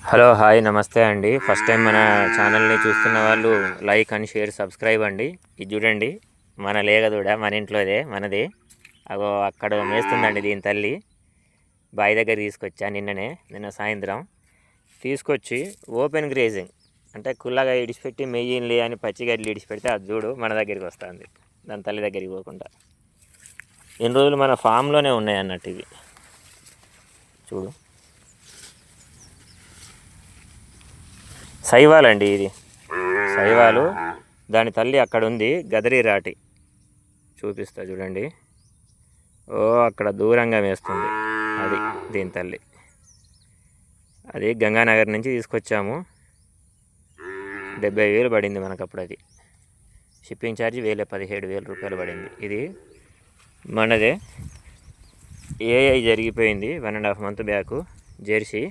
Hello hi నమస్తే అండి. First time మన ఛానల్ని చూస్తున్న వాళ్ళు లైక్ అండ్ షేర్ సబ్స్క్రైబ్ అండి. ఇది చూడండి, మన లేగదూడ మన ఇంట్లోదే మనది. అగో అక్కడ మేస్తుందండి దీని తల్లి. బావి దగ్గర తీసుకొచ్చా నిన్న సాయంత్రం తీసుకొచ్చి ఓపెన్ గ్రేజింగ్ అంటే కుల్లగా ఇడిచిపెట్టి మెయ్యిన్లే అని పచ్చిగడ్డలు ఇడిచిపెడితే అది చూడు మన దగ్గరికి వస్తుంది, దాని తల్లి దగ్గరికి పోకుండా. ఎన్ని రోజులు మన ఫామ్లోనే ఉన్నాయి అన్నట్టు ఇవి చూడు. శైవాలండి ఇది, శైవాలు. దాని తల్లి అక్కడ ఉంది, గదరి రాటి. చూపిస్తా చూడండి. ఓ అక్కడ దూరంగా వేస్తుంది, అది దీని తల్లి. అది గంగానగర్ నుంచి తీసుకొచ్చాము. 70,000 పడింది మనకు అప్పుడు. అది షిప్పింగ్ ఛార్జ్ 17,000 రూపాయలు పడింది. ఇది మనదే. ఏఐ జరిగిపోయింది 1.5 month బ్యాక్. జెర్సీ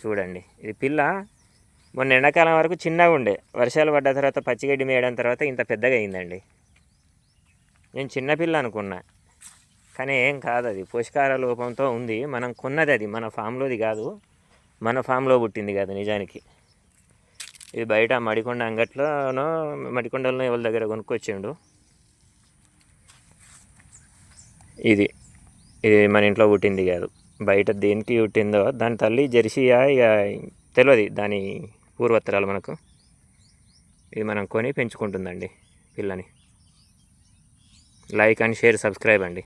చూడండి. ఇది పిల్ల మొన్న ఎండాకాలం వరకు చిన్నగా ఉండే, వర్షాలు పడ్డ తర్వాత పచ్చిగడ్డి మేయడం తర్వాత ఇంత పెద్దగా అయిందండి. నేను చిన్నపిల్ల అనుకున్నా, కానీ ఏం కాదు, అది పోషకాహార లోపంతో ఉంది. మనం కొన్నది, అది మన ఫామ్లోది కాదు, మన ఫామ్లో పుట్టింది కాదు నిజానికి. ఇది బయట మడికొండ అంగట్లోనో మడికొండలో ఎవరి దగ్గర కొనుక్కొచ్చిండు. ఇది ఇది మన ఇంట్లో పుట్టింది కాదు, బయట దేనికి పుట్టిందో దాని తల్లి జెర్సీయా ఇక తెలియదు దాని పూర్వత్తరాలు మనకు. ఇది మనం కొని పెంచుకుంటుందండి పిల్లని. లైక్ అండ్ షేర్ సబ్స్క్రైబ్ అండి.